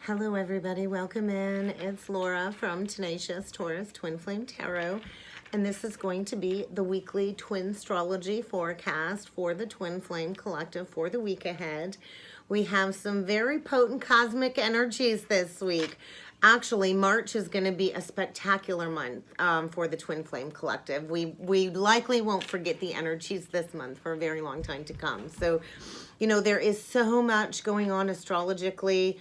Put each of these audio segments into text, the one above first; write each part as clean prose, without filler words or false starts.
Hello everybody, welcome in. It's Laura from Tenacious Taurus Twin Flame Tarot, and this is going to be the weekly twin astrology forecast for the Twin Flame Collective for the week ahead. We have some very potent cosmic energies this week. Actually, March is going to be a spectacular month for the Twin Flame Collective. We likely won't forget the energies this month for a very long time to come. So, you know, there is so much going on astrologically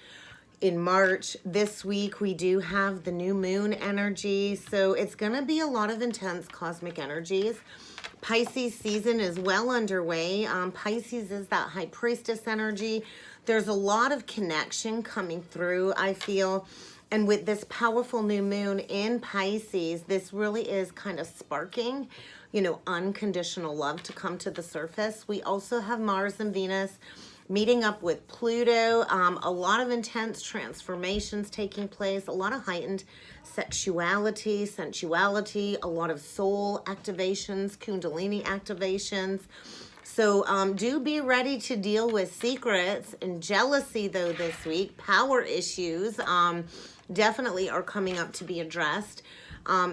in March. This week we do have the new moon energy, so it's going to be a lot of intense cosmic energies. Pisces season is well underway. Pisces is that high priestess energy. There's a lot of connection coming through, I feel. And with this powerful new moon in Pisces, this really is kind of sparking, you know, unconditional love to come to the surface. We also have Mars and Venus meeting up with Pluto, a lot of intense transformations taking place, a lot of heightened sexuality, sensuality, a lot of soul activations, Kundalini activations. So do be ready to deal with secrets and jealousy though this week. Power issues definitely are coming up to be addressed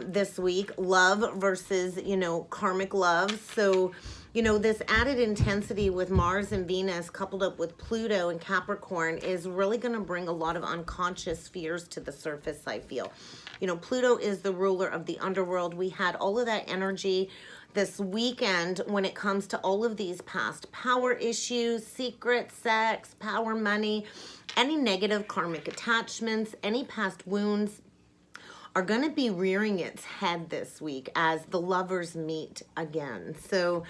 this week. Love versus, you know, karmic love. So, you know, this added intensity with Mars and Venus coupled up with Pluto and Capricorn is really going to bring a lot of unconscious fears to the surface, I feel. You know, Pluto is the ruler of the underworld. We had all of that energy this weekend when it comes to all of these past power issues, secret sex, power, money, any negative karmic attachments, any past wounds are going to be rearing its head this week as the lovers meet again. So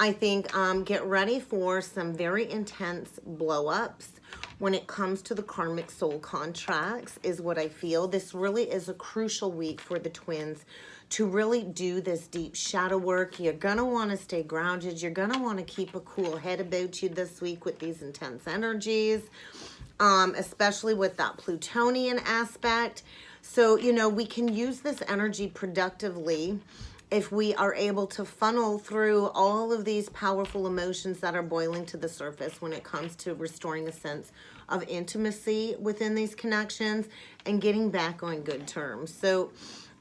I think get ready for some very intense blow-ups when it comes to the karmic soul contracts is what I feel. This really is a crucial week for the twins to really do this deep shadow work. You're going to want to stay grounded. You're going to want to keep a cool head about you this week with these intense energies, especially with that Plutonian aspect. So, you know, we can use this energy productively if we are able to funnel through all of these powerful emotions that are boiling to the surface when it comes to restoring a sense of intimacy within these connections and getting back on good terms. So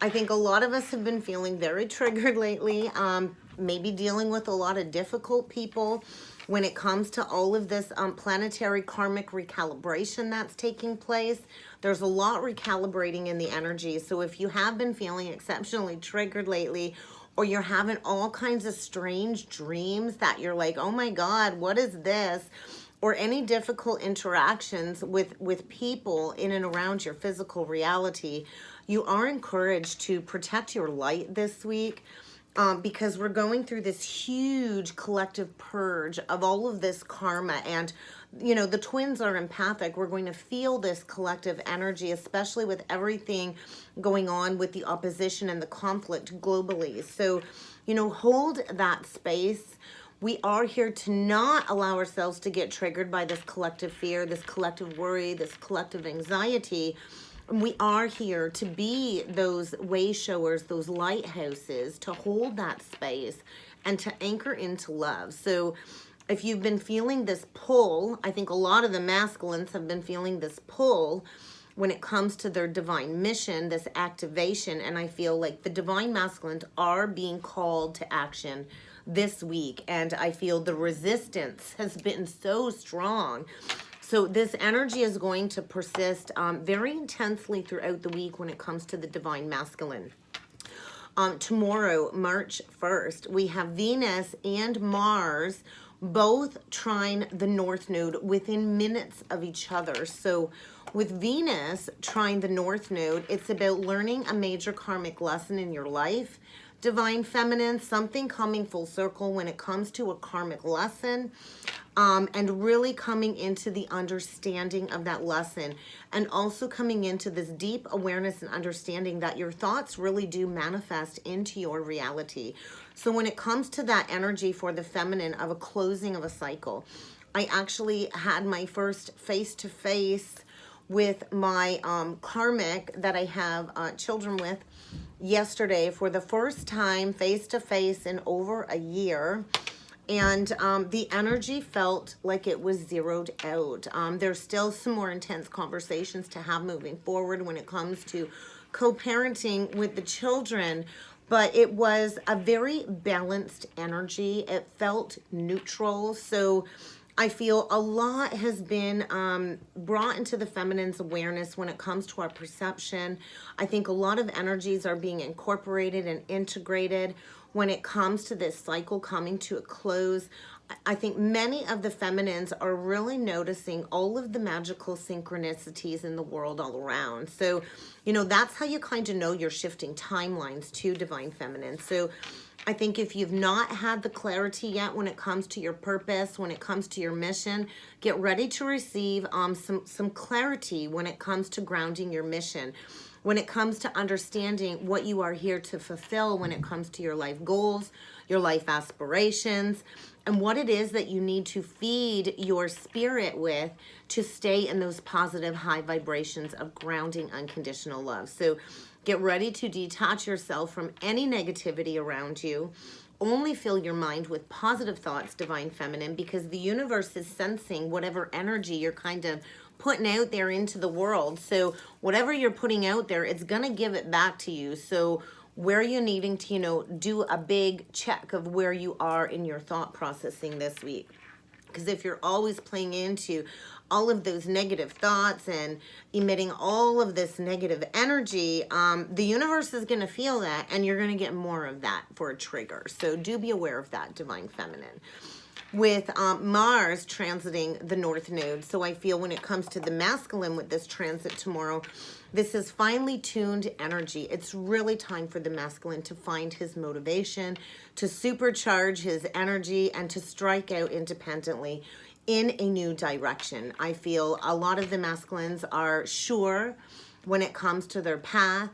I think a lot of us have been feeling very triggered lately, maybe dealing with a lot of difficult people when it comes to all of this planetary karmic recalibration that's taking place. There's a lot recalibrating in the energy. So if you have been feeling exceptionally triggered lately, or you're having all kinds of strange dreams that you're like, oh my God, what is this? Or any difficult interactions with people in and around your physical reality, you are encouraged to protect your light this week. Because we're going through this huge collective purge of all of this karma. And, you know, the twins are empathic. We're going to feel this collective energy, especially with everything going on with the opposition and the conflict globally. So, you know, hold that space. We are here to not allow ourselves to get triggered by this collective fear, this collective worry, this collective anxiety. We are here to be those way showers, those lighthouses, to hold that space and to anchor into love. So if you've been feeling this pull, I think a lot of the masculines have been feeling this pull when it comes to their divine mission, this activation. And I feel like the divine masculines are being called to action this week. And I feel the resistance has been so strong. So this energy is going to persist very intensely throughout the week when it comes to the divine masculine. Tomorrow, March 1st, we have Venus and Mars both trine the North Node within minutes of each other. So with Venus trine the North Node, it's about learning a major karmic lesson in your life. Divine feminine, something coming full circle when it comes to a karmic lesson. And really coming into the understanding of that lesson, and also coming into this deep awareness and understanding that your thoughts really do manifest into your reality. So when it comes to that energy for the feminine of a closing of a cycle, I actually had my first face-to-face with my karmic that I have children with yesterday for the first time face-to-face in over a year. And the energy felt like it was zeroed out. There's still some more intense conversations to have moving forward when it comes to co-parenting with the children, but it was a very balanced energy. It felt neutral. So I feel a lot has been brought into the feminine's awareness when it comes to our perception. I think a lot of energies are being incorporated and integrated when it comes to this cycle coming to a close. I think many of the feminines are really noticing all of the magical synchronicities in the world all around. So, you know, that's how you kind of know you're shifting timelines to Divine Feminine. So I think if you've not had the clarity yet when it comes to your purpose, when it comes to your mission, get ready to receive some clarity when it comes to grounding your mission, when it comes to understanding what you are here to fulfill, when it comes to your life goals, your life aspirations, and what it is that you need to feed your spirit with to stay in those positive high vibrations of grounding unconditional love. So get ready to detach yourself from any negativity around you. Only fill your mind with positive thoughts, Divine Feminine, because the universe is sensing whatever energy you're kind of putting out there into the world. So whatever you're putting out there, it's going to give it back to you. So where you're needing to, you know, do a big check of where you are in your thought processing this week. Because if you're always playing into all of those negative thoughts and emitting all of this negative energy, the universe is going to feel that, and you're going to get more of that for a trigger. So do be aware of that, Divine Feminine. With Mars transiting the North Node, so I feel when it comes to the masculine with this transit tomorrow, this is finely tuned energy. It's really time for the masculine to find his motivation, to supercharge his energy, and to strike out independently in a new direction. I feel a lot of the masculines are sure when it comes to their path.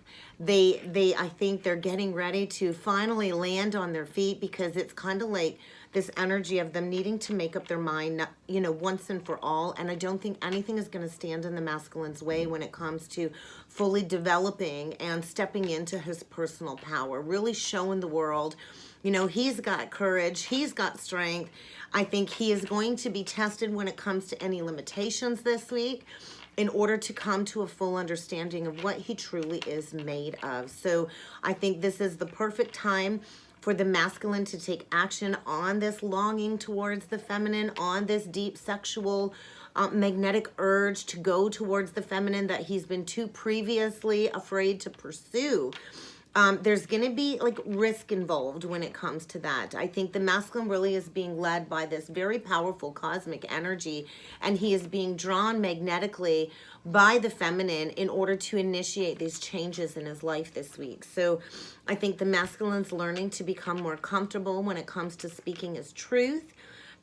I think they're getting ready to finally land on their feet, because it's kind of like this energy of them needing to make up their mind, you know, once and for all. And I don't think anything is going to stand in the masculine's way when it comes to fully developing and stepping into his personal power, really showing the world, you know, he's got courage, he's got strength. I think he is going to be tested when it comes to any limitations this week, in order to come to a full understanding of what he truly is made of. So I think this is the perfect time for the masculine to take action on this longing towards the feminine, on this deep sexual magnetic urge to go towards the feminine that he's been too previously afraid to pursue. There's going to be like risk involved when it comes to that. I think the masculine really is being led by this very powerful cosmic energy, and he is being drawn magnetically by the feminine in order to initiate these changes in his life this week. So I think the masculine's learning to become more comfortable when it comes to speaking his truth,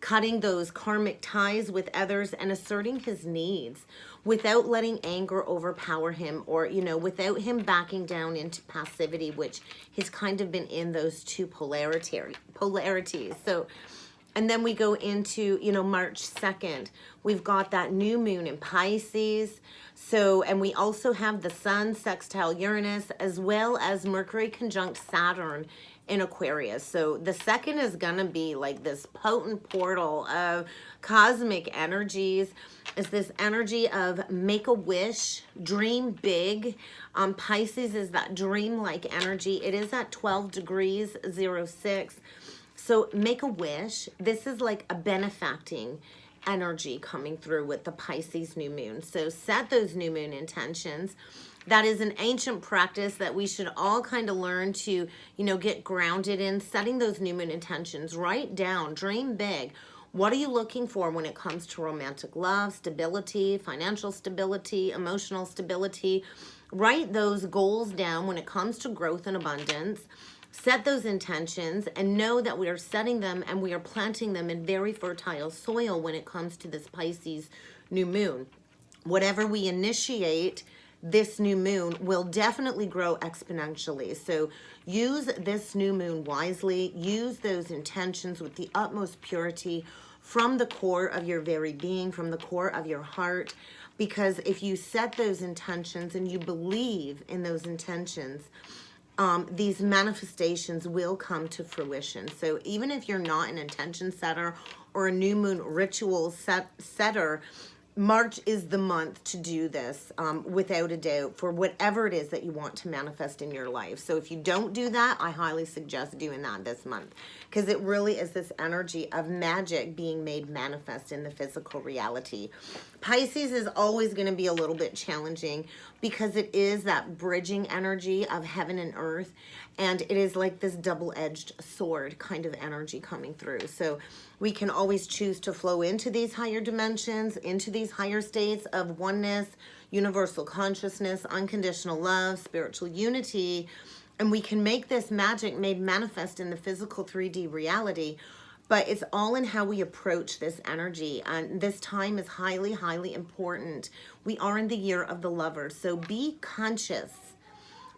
cutting those karmic ties with others, and asserting his needs without letting anger overpower him, or, you know, without him backing down into passivity, which he's kind of been in those two polarities. So, and then we go into, you know, March 2nd, we've got that new moon in Pisces. So, and we also have the sun sextile Uranus, as well as Mercury conjunct Saturn in Aquarius. So the second is gonna be like this potent portal of cosmic energies. It's this energy of make a wish, dream big. Pisces is that dream-like energy. It is at 12 degrees 06. So make a wish. This is like a benefacting energy coming through with the Pisces new moon. So set those new moon intentions. That is an ancient practice that we should all kind of learn to, you know, get grounded in, setting those new moon intentions. Write down, dream big. What are you looking for when it comes to romantic love, stability, financial stability, emotional stability? Write those goals down when it comes to growth and abundance. Set those intentions and know that we are setting them and we are planting them in very fertile soil when it comes to this Pisces new moon. Whatever we initiate this new moon will definitely grow exponentially. So use this new moon wisely. Use those intentions with the utmost purity from the core of your very being, from the core of your heart. Because if you set those intentions and you believe in those intentions, these manifestations will come to fruition. So even if you're not an intention setter or a new moon ritual setter, March is the month to do this, without a doubt, for whatever it is that you want to manifest in your life. So if you don't do that, I highly suggest doing that this month, because it really is this energy of magic being made manifest in the physical reality. Pisces is always going to be a little bit challenging because it is that bridging energy of heaven and earth, and it is like this double-edged sword kind of energy coming through. So we can always choose to flow into these higher dimensions, into these higher states of oneness, universal consciousness, unconditional love, spiritual unity, and we can make this magic made manifest in the physical 3D reality. But it's all in how we approach this energy. And this time is highly, highly important. We are in the year of the Lover. So be conscious.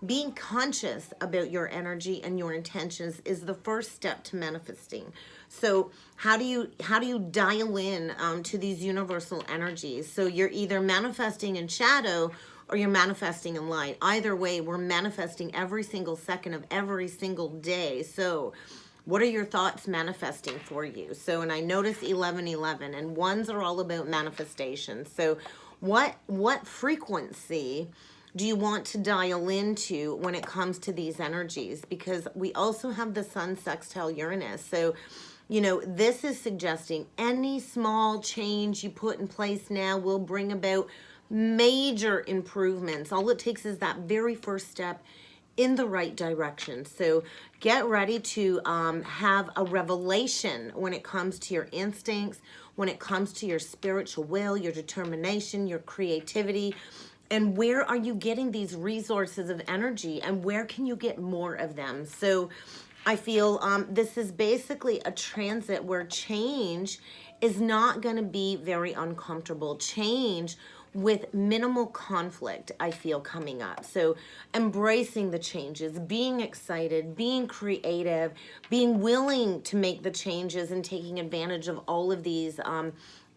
Being conscious about your energy and your intentions is the first step to manifesting. So how do you dial in to these universal energies? So you're either manifesting in shadow or you're manifesting in light. Either way, we're manifesting every single second of every single day. So what are your thoughts manifesting for you? So, and I notice 1111, and ones are all about manifestation. So what frequency do you want to dial into when it comes to these energies? Because we also have the Sun sextile Uranus. So, you know, this is suggesting any small change you put in place now will bring about major improvements. All it takes is that very first step in the right direction. So get ready to have a revelation when it comes to your instincts, when it comes to your spiritual will, your determination, your creativity, and where are you getting these resources of energy, and where can you get more of them? So I feel this is basically a transit where change is not going to be very uncomfortable. Change with minimal conflict, I feel, coming up. So embracing the changes, being excited, being creative, being willing to make the changes, and taking advantage of all of these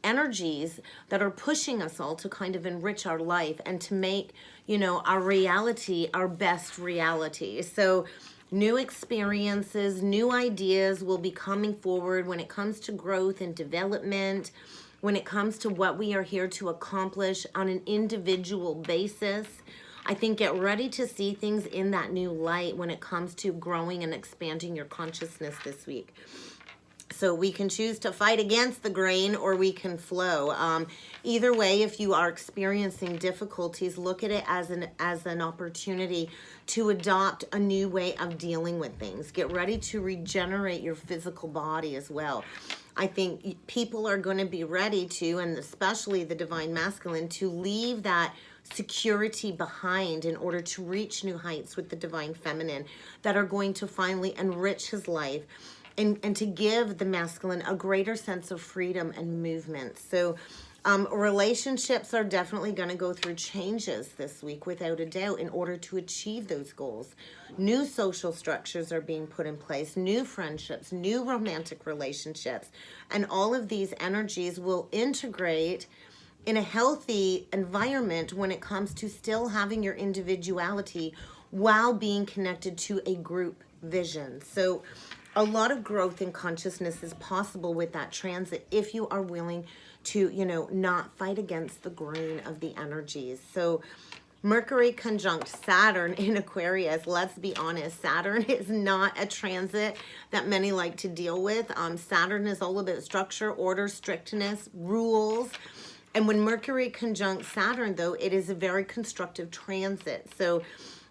energies that are pushing us all to kind of enrich our life and to make, you know, our reality our best reality. So new experiences, new ideas will be coming forward when it comes to growth and development, when it comes to what we are here to accomplish on an individual basis. I think get ready to see things in that new light when it comes to growing and expanding your consciousness this week. So we can choose to fight against the grain, or we can flow. Either way, if you are experiencing difficulties, look at it as an opportunity to adopt a new way of dealing with things. Get ready to regenerate your physical body as well. I think people are going to be ready to, and especially the Divine Masculine, to leave that security behind in order to reach new heights with the Divine Feminine that are going to finally enrich his life. And to give the masculine a greater sense of freedom and movement. So relationships are definitely going to go through changes this week, without a doubt, in order to achieve those goals. New social structures are being put in place, new friendships, new romantic relationships, and all of these energies will integrate in a healthy environment when it comes to still having your individuality while being connected to a group vision. So a lot of growth in consciousness is possible with that transit if you are willing to, you know, not fight against the grain of the energies. So Mercury conjunct Saturn in Aquarius, let's be honest, Saturn is not a transit that many like to deal with. Saturn is all about structure, order, strictness, rules. And when Mercury conjunct Saturn, though, it is a very constructive transit. So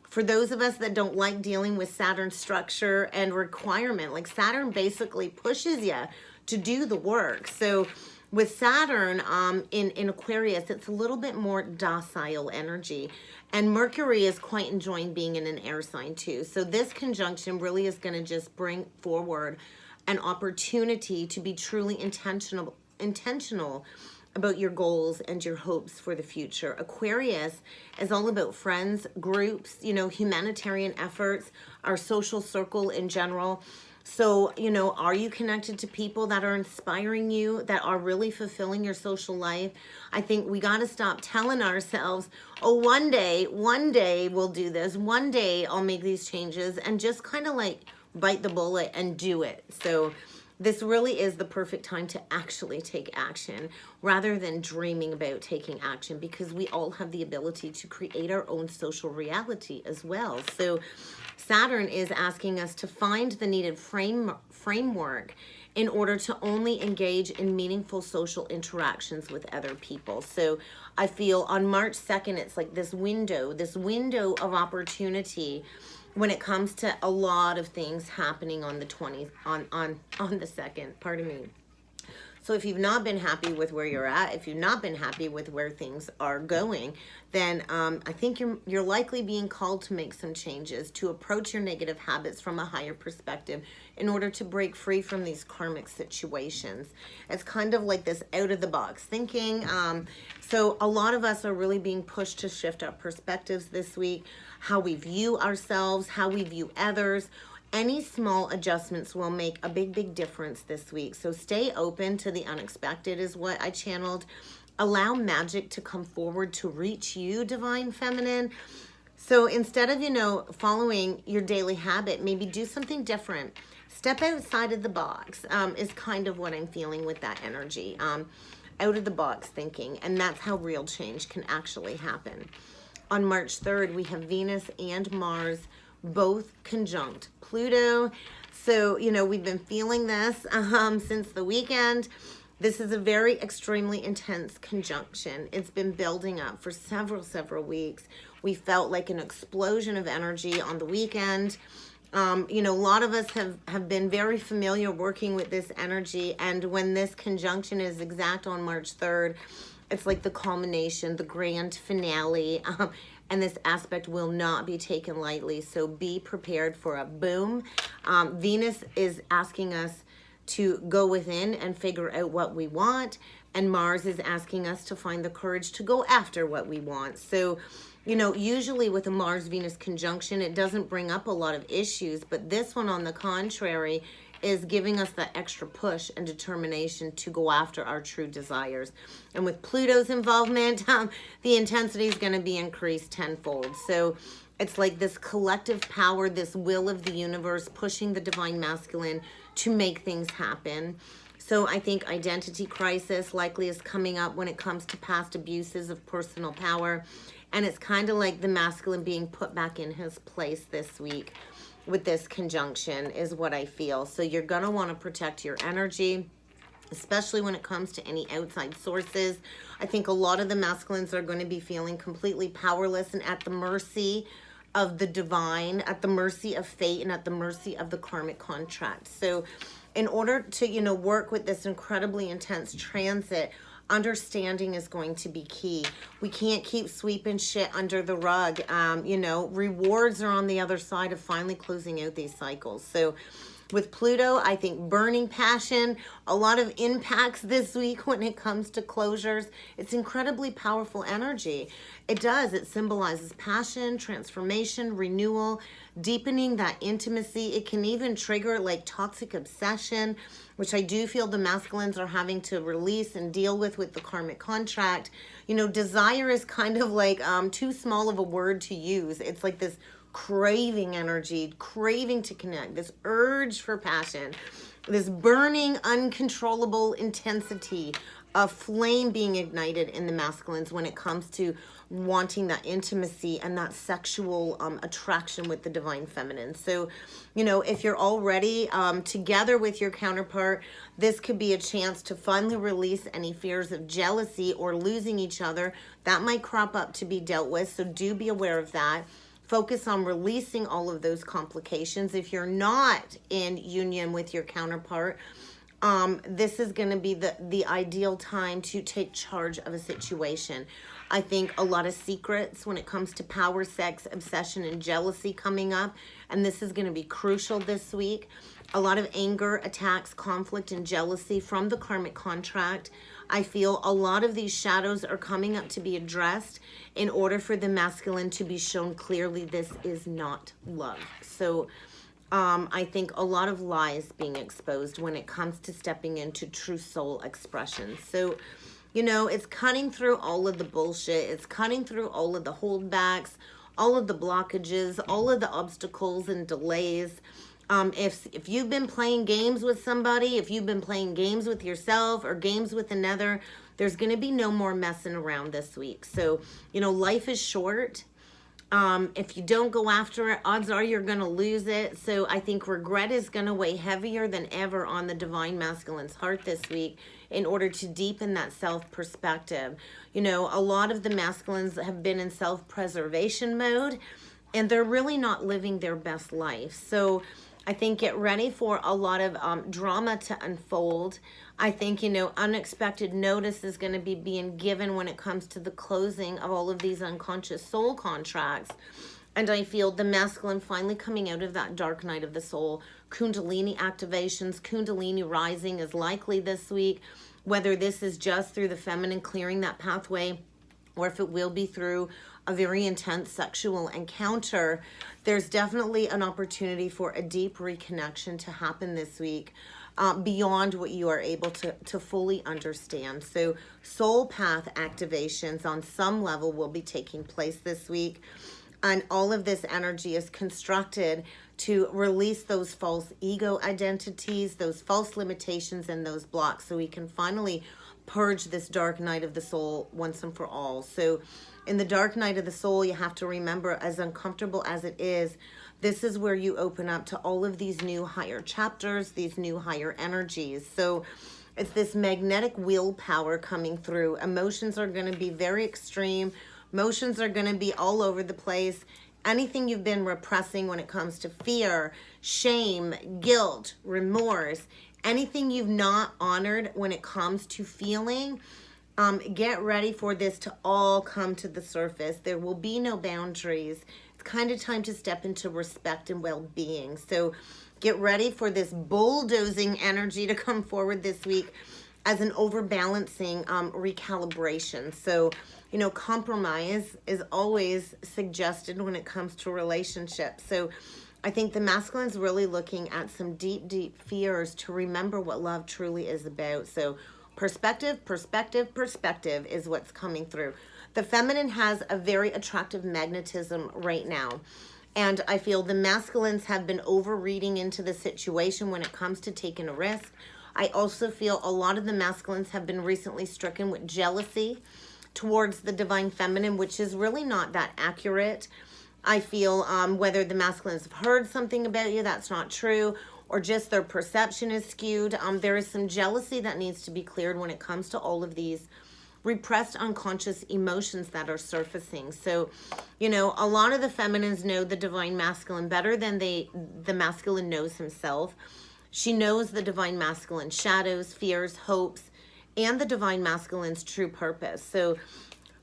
for those of us that don't like dealing with Saturn's structure and requirement, like Saturn basically pushes you to do the work. So with Saturn in Aquarius, it's a little bit more docile energy. And Mercury is quite enjoying being in an air sign too. So this conjunction really is going to just bring forward an opportunity to be truly intentional about your goals and your hopes for the future. Aquarius is all about friends, groups, you know, humanitarian efforts, our social circle in general. So, you know, are you connected to people that are inspiring you, that are really fulfilling your social life? I think we got to stop telling ourselves, oh, one day we'll do this. One day I'll make these changes, and just kind of like bite the bullet and do it. So this really is the perfect time to actually take action rather than dreaming about taking action, because we all have the ability to create our own social reality as well. So Saturn is asking us to find the needed framework in order to only engage in meaningful social interactions with other people. So I feel on March 2nd, it's like this window of opportunity when it comes to a lot of things happening on the 20th, on the 2nd, pardon me. So if you've not been happy with where you're at, if you've not been happy with where things are going, then I think you're likely being called to make some changes, to approach your negative habits from a higher perspective in order to break free from these karmic situations. It's kind of like this out of the box thinking. So a lot of us are really being pushed to shift our perspectives this week, how we view ourselves, how we view others. Any small adjustments will make a big difference this week. So stay open to the unexpected is what I channeled. Allow magic to come forward to reach you, Divine Feminine. So instead of, you know, following your daily habit, maybe do something different. Step outside of the box is kind of what I'm feeling with that energy. Out of the box thinking. And that's how real change can actually happen. On March 3rd, we have Venus and Mars both conjunct Pluto. So, you know, we've been feeling this since the weekend. This is a very extremely intense conjunction. It's been building up for several weeks. We felt like an explosion of energy on the weekend. You know, a lot of us have been very familiar working with this energy. And when this conjunction is exact on March 3rd, it's like the culmination, the grand finale. And this aspect will not be taken lightly. So be prepared for a boom. Venus is asking us to go within and figure out what we want. And Mars is asking us to find the courage to go after what we want. So, you know, usually with a Mars-Venus conjunction, it doesn't bring up a lot of issues. But this one, on the contrary, is giving us that extra push and determination to go after our true desires. And with Pluto's involvement, the intensity is going to be increased tenfold. So it's like this collective power, this will of the universe pushing the divine masculine to make things happen. So I think identity crisis likely is coming up when it comes to past abuses of personal power. And it's kind of like the masculine being put back in his place this week with this conjunction is what I feel. So you're going to want to protect your energy, especially when it comes to any outside sources. I think a lot of the masculines are going to be feeling completely powerless and at the mercy of the divine, at the mercy of fate, and at the mercy of the karmic contract. So in order to, you know, work with this incredibly intense transit, understanding is going to be key. We can't keep sweeping shit under the rug. You know, rewards are on the other side of finally closing out these cycles. So with Pluto, I think burning passion, a lot of impacts this week when it comes to closures. It's incredibly powerful energy. It symbolizes passion, transformation, renewal, deepening that intimacy. It can even trigger like toxic obsession, which I do feel the masculines are having to release and deal with the karmic contract. You know, desire is kind of like too small of a word to use. It's like this craving energy, craving to connect, this urge for passion, this burning, uncontrollable intensity, a flame being ignited in the masculines when it comes to wanting that intimacy and that sexual attraction with the divine feminine. So, you know, if you're already together with your counterpart, this could be a chance to finally release any fears of jealousy or losing each other. That might crop up to be dealt with, so do be aware of that. Focus on releasing all of those complications. If you're not in union with your counterpart, this is going to be the ideal time to take charge of a situation. I think a lot of secrets when it comes to power, sex, obsession, and jealousy coming up, and this is going to be crucial this week. A lot of anger, attacks, conflict, and jealousy from the karmic contract. I feel a lot of these shadows are coming up to be addressed in order for the masculine to be shown clearly this is not love. So I think a lot of lies being exposed when it comes to stepping into true soul expression. So, you know, it's cutting through all of the bullshit. It's cutting through all of the holdbacks, all of the blockages, all of the obstacles and delays. If you've been playing games with somebody, if you've been playing games with yourself or games with another, there's going to be no more messing around this week. So, you know, life is short. If you don't go after it, odds are you're going to lose it. So I think regret is going to weigh heavier than ever on the divine masculine's heart this week in order to deepen that self-perspective. You know, a lot of the masculines have been in self-preservation mode, and they're really not living their best life. So I think get ready for a lot of drama to unfold. I think, you know, unexpected notice is going to be being given when it comes to the closing of all of these unconscious soul contracts. And I feel the masculine finally coming out of that dark night of the soul. Kundalini activations, Kundalini rising is likely this week, whether this is just through the feminine clearing that pathway, or if it will be through a very intense sexual encounter. There's definitely an opportunity for a deep reconnection to happen this week, beyond what you are able to fully understand. So soul path activations on some level will be taking place this week. And all of this energy is constructed to release those false ego identities, those false limitations, and those blocks, so we can finally purge this dark night of the soul once and for all. So in the dark night of the soul, you have to remember, as uncomfortable as it is, this is where you open up to all of these new higher chapters, these new higher energies. So it's this magnetic willpower coming through. Emotions are going to be very extreme. Emotions are going to be all over the place. Anything you've been repressing when it comes to fear, shame, guilt, remorse, anything you've not honored when it comes to feeling, get ready for this to all come to the surface. There will be no boundaries. It's kind of time to step into respect and well-being. So get ready for this bulldozing energy to come forward this week as an overbalancing recalibration. So, you know, compromise is always suggested when it comes to relationships. So I think the masculine's really looking at some deep, deep fears to remember what love truly is about. So perspective, perspective, perspective is what's coming through. The feminine has a very attractive magnetism right now. And I feel the masculines have been overreading into the situation when it comes to taking a risk. I also feel a lot of the masculines have been recently stricken with jealousy towards the divine feminine, which is really not that accurate. I feel whether the masculines have heard something about you that's not true, or just their perception is skewed. There is some jealousy that needs to be cleared when it comes to all of these repressed unconscious emotions that are surfacing. So, you know, a lot of the feminines know the divine masculine better than the masculine knows himself. She knows the divine masculine shadows, fears, hopes, and the divine masculine's true purpose. So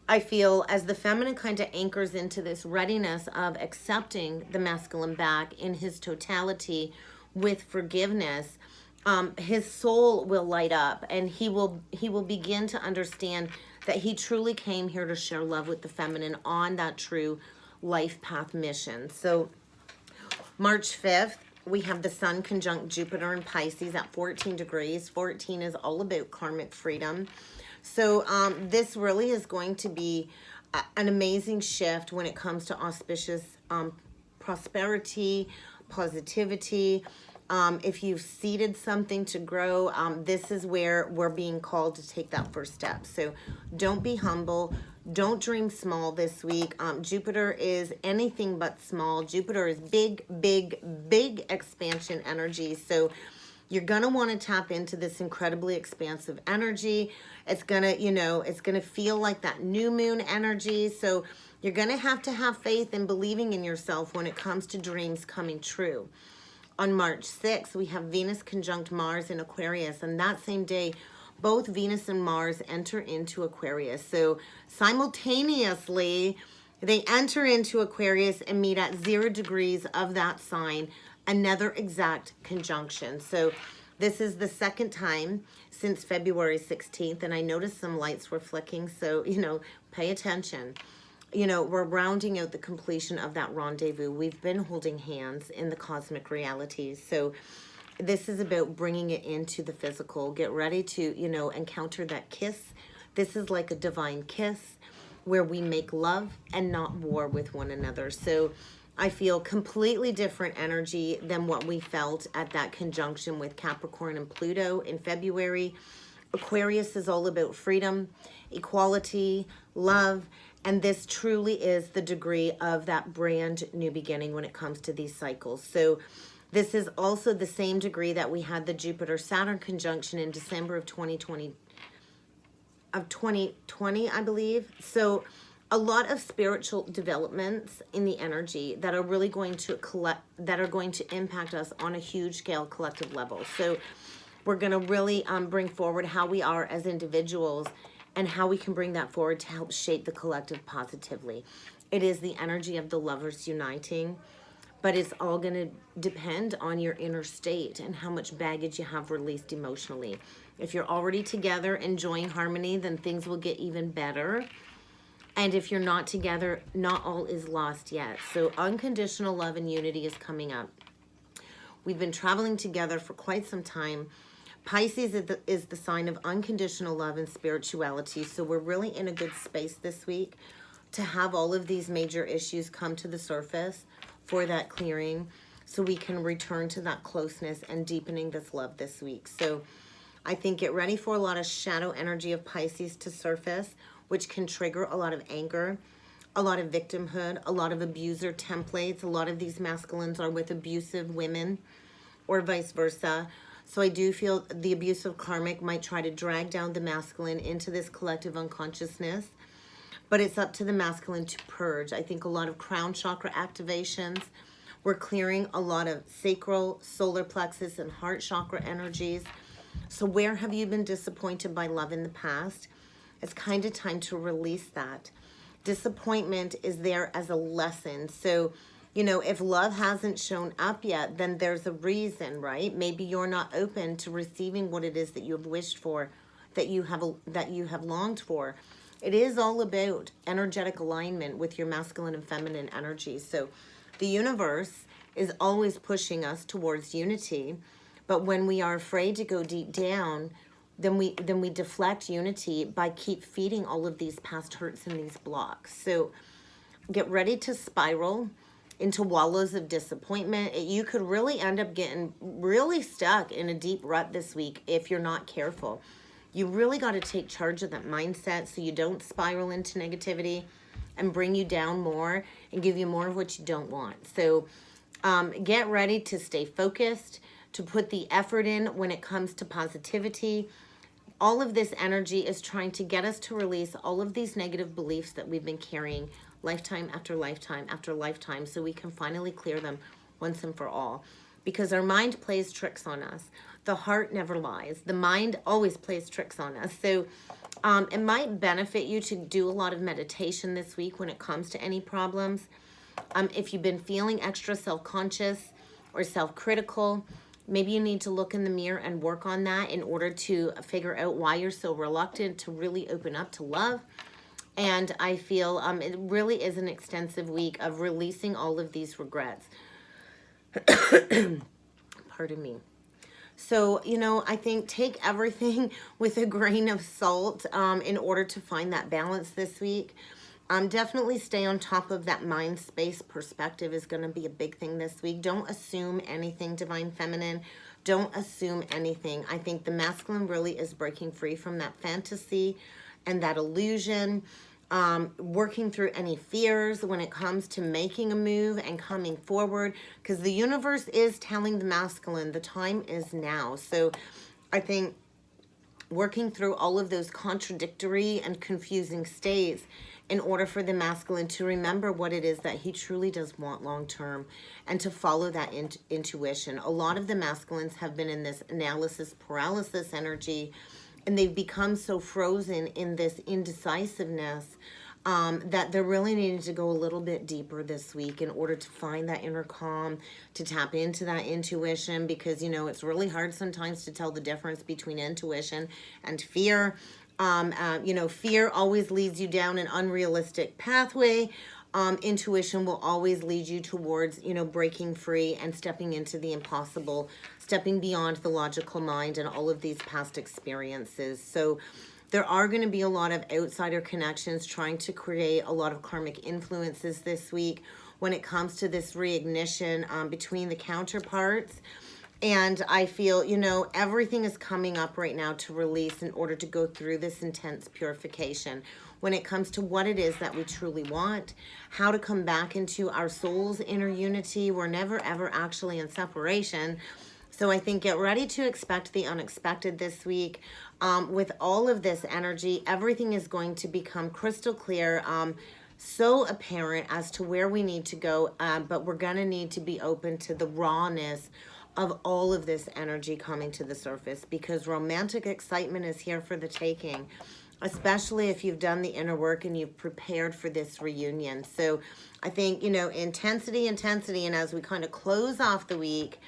I feel as the feminine kind of anchors into this readiness of accepting the masculine back in his totality with forgiveness, his soul will light up, and he will begin to understand that he truly came here to share love with the feminine on that true life path mission. So March 5th, we have the sun conjunct Jupiter in Pisces at 14 degrees. 14 is all about karmic freedom. So this really is going to be an amazing shift when it comes to auspicious prosperity, positivity. If you've seeded something to grow, this is where we're being called to take that first step. So don't be humble. Don't dream small this week. Jupiter is anything but small. Jupiter is big, big, big expansion energy. So you're going to want to tap into this incredibly expansive energy. It's going to, you know, it's going to feel like that new moon energy. So you're going to have faith and believing in yourself when it comes to dreams coming true. On March 6th, we have Venus conjunct Mars in Aquarius, and that same day, both Venus and Mars enter into Aquarius. So simultaneously, they enter into Aquarius and meet at 0 degrees of that sign, another exact conjunction. So this is the second time since February 16th, and I noticed some lights were flicking, so, you know, pay attention. you know, we're rounding out the completion of that rendezvous. We've been holding hands in the cosmic realities. So this is about bringing it into the physical. Get ready to, you know, encounter that kiss. This is like a divine kiss where we make love and not war with one another. So I feel completely different energy than what we felt at that conjunction with Capricorn and Pluto in February. Aquarius is all about freedom, equality, love, and this truly is the degree of that brand new beginning when it comes to these cycles. So this is also the same degree that we had the Jupiter-Saturn conjunction in December of 2020, I believe. So a lot of spiritual developments in the energy that are really going to impact us on a huge scale collective level. So we're going to really bring forward how we are as individuals and how we can bring that forward to help shape the collective positively. It is the energy of the lovers uniting, but it's all going to depend on your inner state and how much baggage you have released emotionally. If you're already together, enjoying harmony, then things will get even better. And if you're not together, not all is lost yet. So unconditional love and unity is coming up. We've been traveling together for quite some time. Pisces is the sign of unconditional love and spirituality. So we're really in a good space this week to have all of these major issues come to the surface for that clearing, so we can return to that closeness and deepening this love this week. So I think get ready for a lot of shadow energy of Pisces to surface, which can trigger a lot of anger, a lot of victimhood, a lot of abuser templates. A lot of these masculines are with abusive women or vice versa. So I do feel the abusive karmic might try to drag down the masculine into this collective unconsciousness, but it's up to the masculine to purge. I think a lot of crown chakra activations. We're clearing a lot of sacral, solar plexus, and heart chakra energies. So where have you been disappointed by love in the past? It's kind of time to release that. Disappointment is there as a lesson. So, you know, if love hasn't shown up yet, then there's a reason, right? Maybe you're not open to receiving what it is that you have wished for, that you have longed for. It is all about energetic alignment with your masculine and feminine energies. So the universe is always pushing us towards unity, but when we are afraid to go deep down, then we deflect unity by keep feeding all of these past hurts and these blocks. So get ready to spiral into wallows of disappointment. You could really end up getting really stuck in a deep rut this week if you're not careful. You really got to take charge of that mindset so you don't spiral into negativity and bring you down more and give you more of what you don't want. So get ready to stay focused, to put the effort in when it comes to positivity. All of this energy is trying to get us to release all of these negative beliefs that we've been carrying lifetime after lifetime after lifetime, so we can finally clear them once and for all. Because our mind plays tricks on us. The heart never lies. The mind always plays tricks on us. So it might benefit you to do a lot of meditation this week when it comes to any problems. If you've been feeling extra self-conscious or self-critical, maybe you need to look in the mirror and work on that in order to figure out why you're so reluctant to really open up to love. And I feel it really is an extensive week of releasing all of these regrets. Pardon me. So, you know, I think take everything with a grain of salt in order to find that balance this week. Definitely stay on top of that mind space perspective is going to be a big thing this week. Don't assume anything, Divine Feminine. Don't assume anything. I think the masculine really is breaking free from that fantasy and that illusion. Working through any fears when it comes to making a move and coming forward, because the universe is telling the masculine the time is now. So I think working through all of those contradictory and confusing states in order for the masculine to remember what it is that he truly does want long term and to follow that intuition. A lot of the masculines have been in this analysis paralysis energy, and they've become so frozen in this indecisiveness that they're really needing to go a little bit deeper this week in order to find that inner calm, to tap into that intuition, because, you know, it's really hard sometimes to tell the difference between intuition and fear. You know, fear always leads you down an unrealistic pathway. Intuition will always lead you towards, you know, breaking free and stepping into the impossible, stepping beyond the logical mind and all of these past experiences. So there are going to be a lot of outsider connections trying to create a lot of karmic influences this week when it comes to this reignition between the counterparts. And I feel, you know, everything is coming up right now to release in order to go through this intense purification when it comes to what it is that we truly want, how to come back into our soul's inner unity. We're never, ever actually in separation. So I think get ready to expect the unexpected this week. With all of this energy, everything is going to become crystal clear, so apparent as to where we need to go, but we're going to need to be open to the rawness of all of this energy coming to the surface, because romantic excitement is here for the taking, especially if you've done the inner work and you've prepared for this reunion. So I think, you know, intensity, and as we kind of close off the week,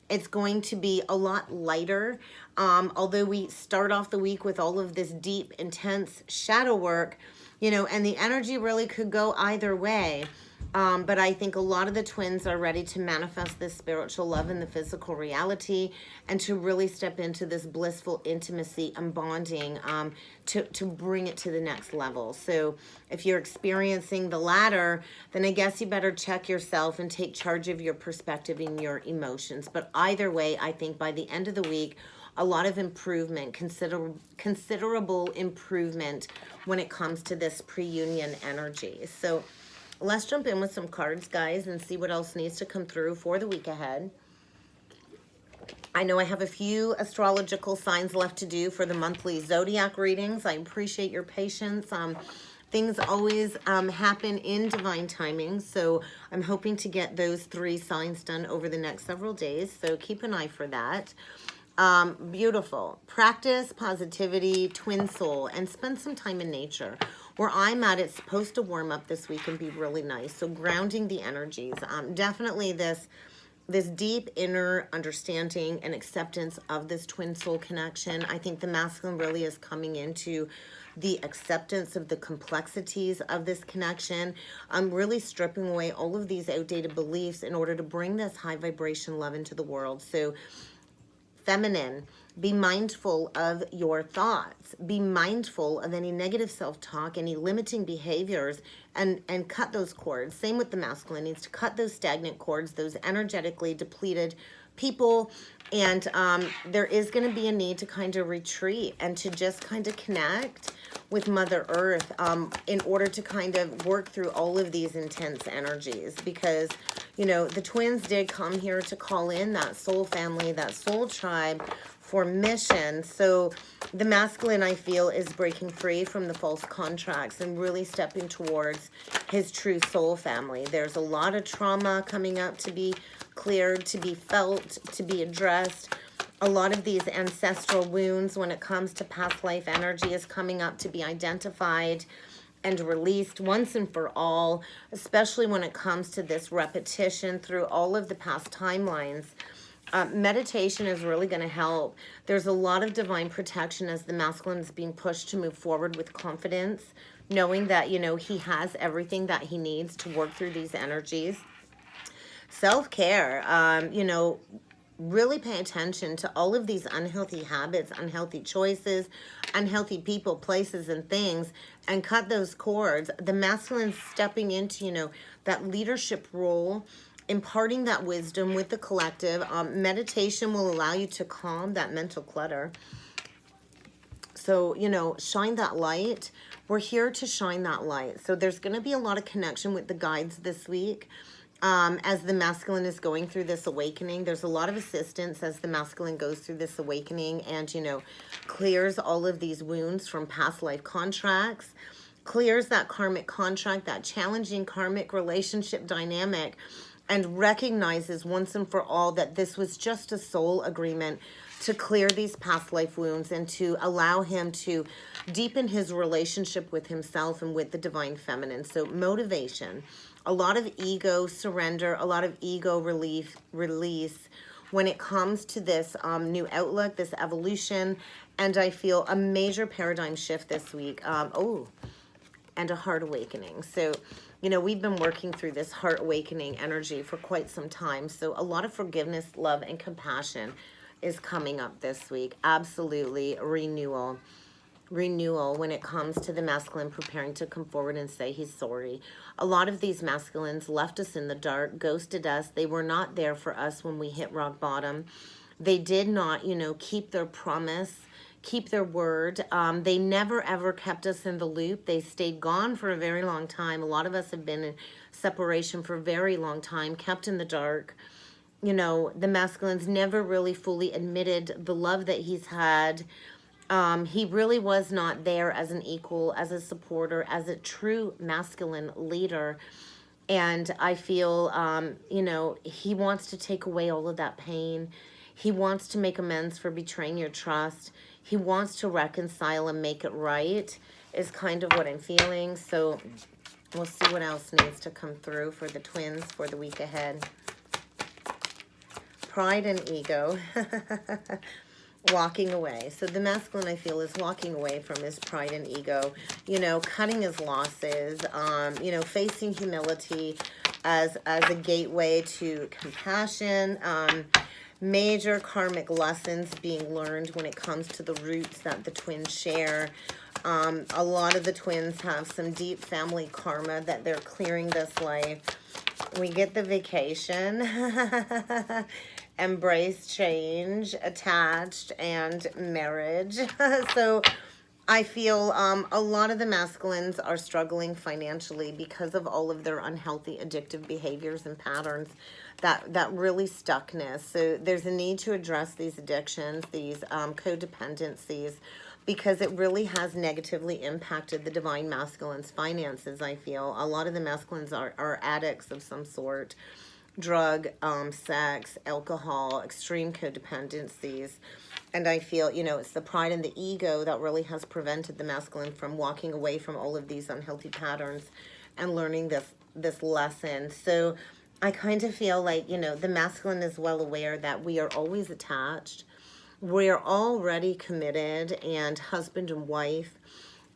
it's going to be a lot lighter. Although we start off the week with all of this deep, intense shadow work, you know, and the energy really could go either way. But I think a lot of the twins are ready to manifest this spiritual love in the physical reality and to really step into this blissful intimacy and bonding to bring it to the next level. So if you're experiencing the latter, then I guess you better check yourself and take charge of your perspective and your emotions. But either way, I think by the end of the week, a lot of improvement, considerable improvement when it comes to this pre-union energy. So let's jump in with some cards, guys, and see what else needs to come through for the week ahead. I know I have a few astrological signs left to do for the monthly zodiac readings. I appreciate your patience. Things always happen in divine timing, so I'm hoping to get those 3 signs done over the next several days, so keep an eye for that. Beautiful. Practice positivity, twin soul, and spend some time in nature. Where I'm at, it's supposed to warm up this week and be really nice. So grounding the energies. Definitely this deep inner understanding and acceptance of this twin soul connection. I think the masculine really is coming into the acceptance of the complexities of this connection. I'm really stripping away all of these outdated beliefs in order to bring this high vibration love into the world. So feminine, be mindful of your thoughts. Be mindful of any negative self-talk, any limiting behaviors, and cut those cords. Same with the masculine, needs to cut those stagnant cords, those energetically depleted people. And there is going to be a need to kind of retreat and to just kind of connect with Mother Earth in order to kind of work through all of these intense energies, because, you know, the twins did come here to call in that soul family, that soul tribe for mission. So the masculine, I feel, is breaking free from the false contracts and really stepping towards his true soul family. There's a lot of trauma coming up to be cleared, to be felt, to be addressed. A lot of these ancestral wounds when it comes to past life energy is coming up to be identified and released once and for all, especially when it comes to this repetition through all of the past timelines. Meditation is really going to help. There's a lot of divine protection as the masculine is being pushed to move forward with confidence, knowing that, you know, he has everything that he needs to work through these energies. Self-care, you know, really pay attention to all of these unhealthy habits, unhealthy choices, unhealthy people, places, and things, and cut those cords. The masculine stepping into, you know, that leadership role, imparting that wisdom with the collective. Meditation will allow you to calm that mental clutter. So, you know, shine that light. We're here to shine that light. So there's going to be a lot of connection with the guides this week. As the masculine is going through this awakening, there's a lot of assistance as the masculine goes through this awakening and, you know, clears all of these wounds from past life contracts, clears that karmic contract, that challenging karmic relationship dynamic, and recognizes once and for all that this was just a soul agreement to clear these past life wounds and to allow him to deepen his relationship with himself and with the divine feminine. So motivation, a lot of ego surrender, a lot of ego release when it comes to this new outlook, this evolution, and I feel a major paradigm shift this week. And a heart awakening. So, you know, we've been working through this heart awakening energy for quite some time. So a lot of forgiveness, love, and compassion is coming up this week. Absolutely renewal when it comes to the masculine preparing to come forward and say he's sorry. A lot of these masculines left us in the dark, ghosted us. They were not there for us when we hit rock bottom. They did not, you know, keep their promise, keep their word. They never ever kept us in the loop. They stayed gone for a very long time. A lot of us have been in separation for a very long time, kept in the dark. You know, the masculines never really fully admitted the love that he's had. He really was not there as an equal, as a supporter, as a true masculine leader. And I feel, you know, he wants to take away all of that pain. He wants to make amends for betraying your trust. He wants to reconcile and make it right, is kind of what I'm feeling. So we'll see what else needs to come through for the twins for the week ahead. Pride and ego. Walking away. So the masculine, I feel, is walking away from his pride and ego, you know, cutting his losses, you know, facing humility as a gateway to compassion, major karmic lessons being learned when it comes to the roots that the twins share. A lot of the twins have some deep family karma that they're clearing this life. We get the vacation. Embrace change, attached, and marriage. So I feel a lot of the masculines are struggling financially because of all of their unhealthy addictive behaviors and patterns, that really stuckness. So there's a need to address these addictions, these codependencies, because it really has negatively impacted the divine masculine's finances, I feel. A lot of the masculines are addicts of some sort. Drug, sex, alcohol, extreme codependencies. And I feel, you know, it's the pride and the ego that really has prevented the masculine from walking away from all of these unhealthy patterns and learning this lesson. So I kind of feel like, you know, the masculine is well aware that we are always attached. We're already committed and husband and wife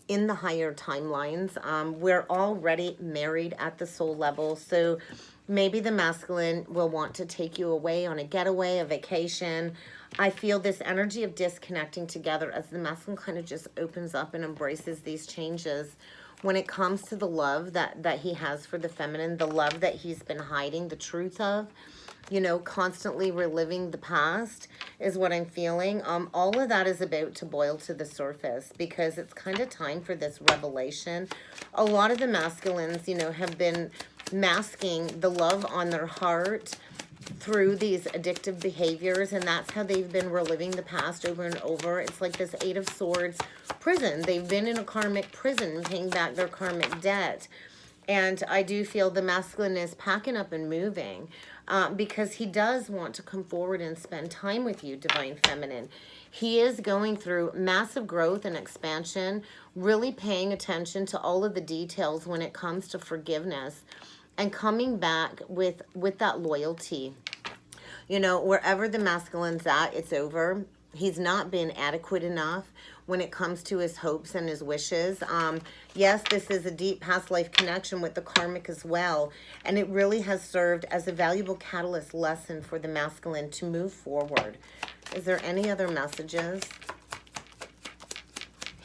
in the higher timelines. We're already married at the soul level. So maybe the masculine will want to take you away on a getaway, a vacation. I feel this energy of disconnecting together as the masculine kind of just opens up and embraces these changes when it comes to the love that he has for the feminine, the love that he's been hiding the truth of, you know, constantly reliving the past is what I'm feeling. All of that is about to boil to the surface because it's kind of time for this revelation. A lot of the masculines, you know, have been masking the love on their heart through these addictive behaviors, and that's how they've been reliving the past over and over. It's like this Eight of Swords prison. They've been in a karmic prison paying back their karmic debt. And I do feel the masculine is packing up and moving because he does want to come forward and spend time with you, divine feminine. He is going through massive growth and expansion, really paying attention to all of the details when it comes to forgiveness and coming back with that loyalty. You know, wherever the masculine's at, it's over. He's not been adequate enough when it comes to his hopes and his wishes. Yes, this is a deep past life connection with the karmic as well. And it really has served as a valuable catalyst lesson for the masculine to move forward. Is there any other messages?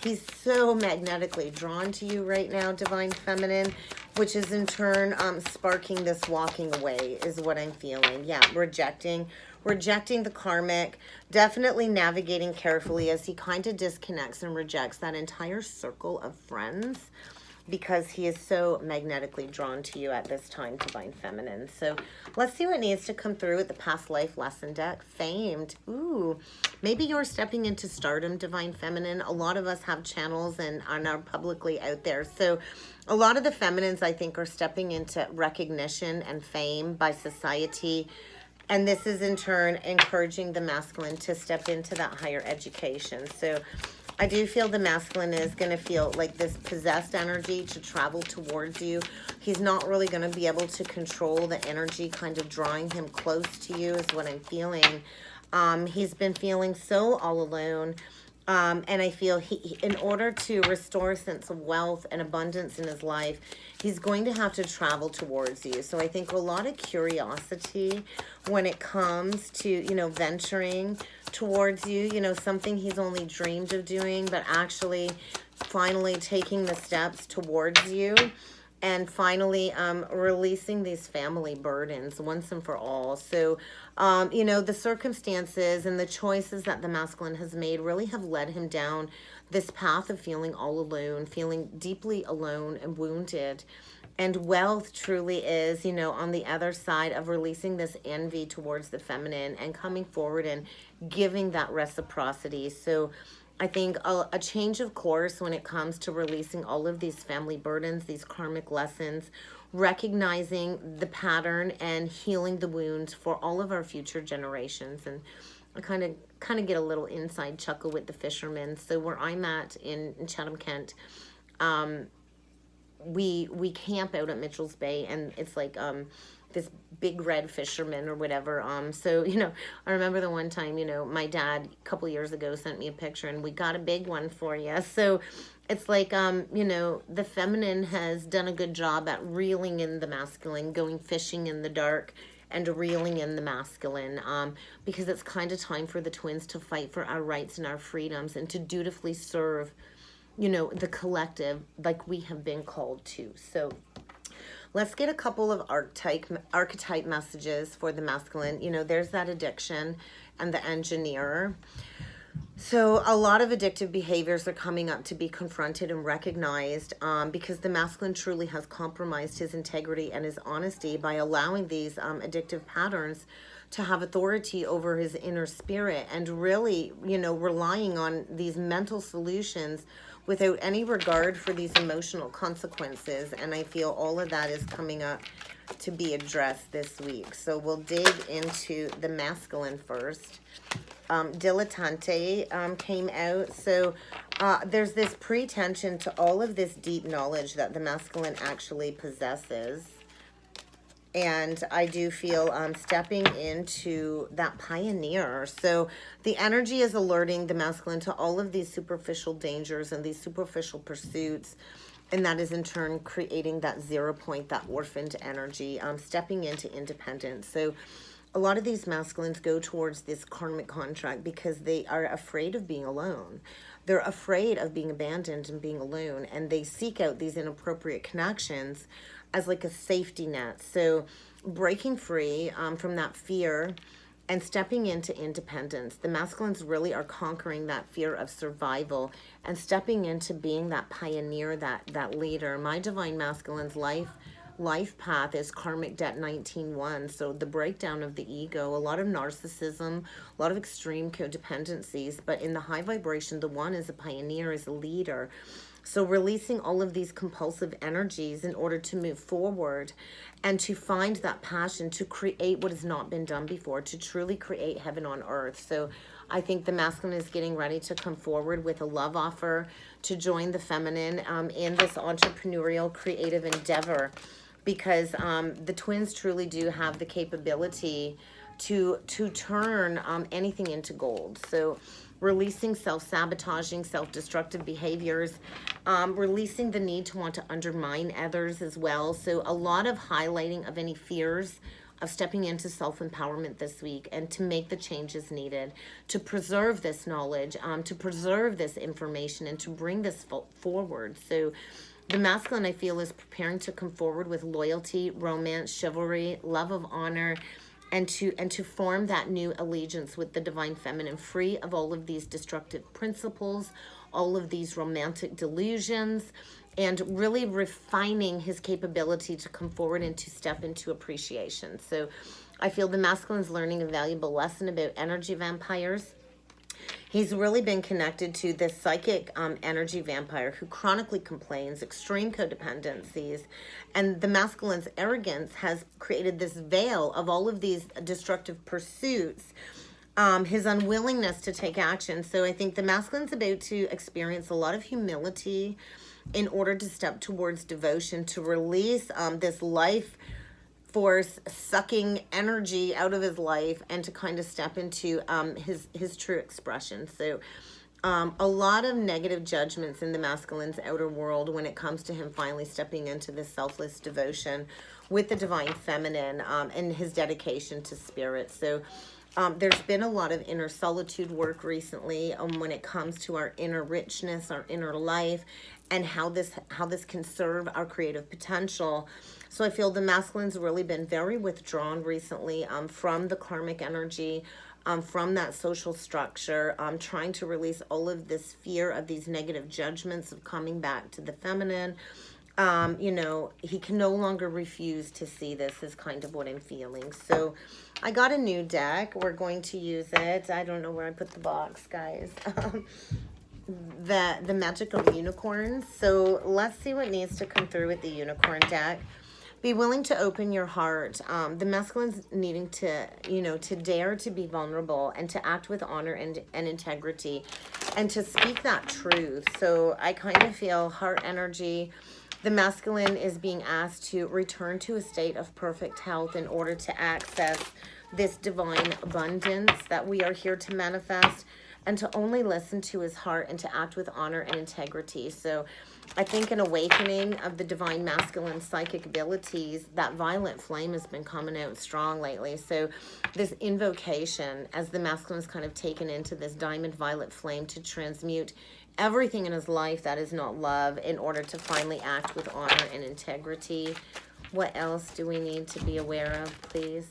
He's so magnetically drawn to you right now, divine feminine, which is in turn sparking this walking away is what I'm feeling. Yeah, rejecting the karmic, definitely navigating carefully as he kind of disconnects and rejects that entire circle of friends because he is so magnetically drawn to you at this time, divine feminine. So let's see what needs to come through with the past life lesson deck. Famed. Ooh, maybe you're stepping into stardom, divine feminine. A lot of us have channels and are publicly out there. So a lot of the feminines, I think, are stepping into recognition and fame by society. And this is in turn encouraging the masculine to step into that higher education. So I do feel the masculine is going to feel like this possessed energy to travel towards you. He's not really going to be able to control the energy kind of drawing him close to you is what I'm feeling. He's been feeling so all alone. And I feel he, in order to restore a sense of wealth and abundance in his life, he's going to have to travel towards you. So I think a lot of curiosity when it comes to, you know, venturing towards you, you know, something he's only dreamed of doing, but actually finally taking the steps towards you. And finally, releasing these family burdens once and for all. So, you know, the circumstances and the choices that the masculine has made really have led him down this path of feeling all alone, feeling deeply alone and wounded. And wealth truly is, you know, on the other side of releasing this envy towards the feminine and coming forward and giving that reciprocity. So, I think a change of course when it comes to releasing all of these family burdens, these karmic lessons, recognizing the pattern and healing the wounds for all of our future generations. And I kind of get a little inside chuckle with the fishermen. So where I'm at in Chatham, Kent, we camp out at Mitchell's Bay, and it's like this big red fisherman or whatever. So, you know, I remember the one time, you know, my dad a couple years ago sent me a picture and we got a big one for you. So it's like, you know, the feminine has done a good job at reeling in the masculine, going fishing in the dark and reeling in the masculine, because it's kind of time for the twins to fight for our rights and our freedoms and to dutifully serve, you know, the collective like we have been called to. So let's get a couple of archetype messages for the masculine. You know, there's that addiction and the engineer. So a lot of addictive behaviors are coming up to be confronted and recognized, because the masculine truly has compromised his integrity and his honesty by allowing these addictive patterns to have authority over his inner spirit and really, you know, relying on these mental solutions without any regard for these emotional consequences. And I feel all of that is coming up to be addressed this week. So we'll dig into the masculine first. Dilettante came out. So there's this pretension to all of this deep knowledge that the masculine actually possesses. And I do feel stepping into that pioneer. So the energy is alerting the masculine to all of these superficial dangers and these superficial pursuits. And that is in turn creating that 0 point, that orphaned energy, stepping into independence. So a lot of these masculines go towards this karmic contract because they are afraid of being alone. They're afraid of being abandoned and being alone. And they seek out these inappropriate connections as like a safety net. So breaking free from that fear and stepping into independence. The masculines really are conquering that fear of survival and stepping into being that pioneer, that leader. My divine masculine's life path is karmic debt 19-1. So the breakdown of the ego, a lot of narcissism, a lot of extreme codependencies, but in the high vibration, the one is a pioneer, is a leader. So releasing all of these compulsive energies in order to move forward and to find that passion to create what has not been done before, to truly create heaven on earth. So I think the masculine is getting ready to come forward with a love offer to join the feminine in this entrepreneurial creative endeavor, because the twins truly do have the capability to turn anything into gold. So releasing self-sabotaging, self-destructive behaviors, releasing the need to want to undermine others as well. So a lot of highlighting of any fears of stepping into self-empowerment this week and to make the changes needed, to preserve this knowledge, to preserve this information, and to bring this forward. So the masculine, I feel, is preparing to come forward with loyalty, romance, chivalry, love of honor, and to form that new allegiance with the divine feminine, free of all of these destructive principles, all of these romantic delusions, and really refining his capability to come forward and to step into appreciation. So I feel the masculine's learning a valuable lesson about energy vampires. He's really been connected to this psychic energy vampire who chronically complains, extreme codependencies, and the masculine's arrogance has created this veil of all of these destructive pursuits his unwillingness to take action. So I think the masculine's about to experience a lot of humility in order to step towards devotion, to release this life force sucking energy out of his life, and to kind of step into his true expression. So a lot of negative judgments in the masculine's outer world when it comes to him finally stepping into this selfless devotion with the divine feminine, and his dedication to spirit. So there's been a lot of inner solitude work recently when it comes to our inner richness, our inner life, and how this can serve our creative potential. So I feel the masculine's really been very withdrawn recently from the karmic energy, from that social structure, trying to release all of this fear of these negative judgments of coming back to the feminine. You know, he can no longer refuse to see this, is kind of what I'm feeling. So I got a new deck. We're going to use it. I don't know where I put the box, guys. The magical unicorns. So let's see what needs to come through with the unicorn deck. Be willing to open your heart. The masculine's needing to, you know, to dare to be vulnerable and to act with honor and integrity and to speak that truth. So I kind of feel heart energy. The masculine is being asked to return to a state of perfect health in order to access this divine abundance that we are here to manifest, and to only listen to his heart and to act with honor and integrity. So I think an awakening of the divine masculine psychic abilities, that violet flame has been coming out strong lately. So this invocation, as the masculine is kind of taken into this diamond violet flame to transmute everything in his life that is not love in order to finally act with honor and integrity. What else do we need to be aware of, please?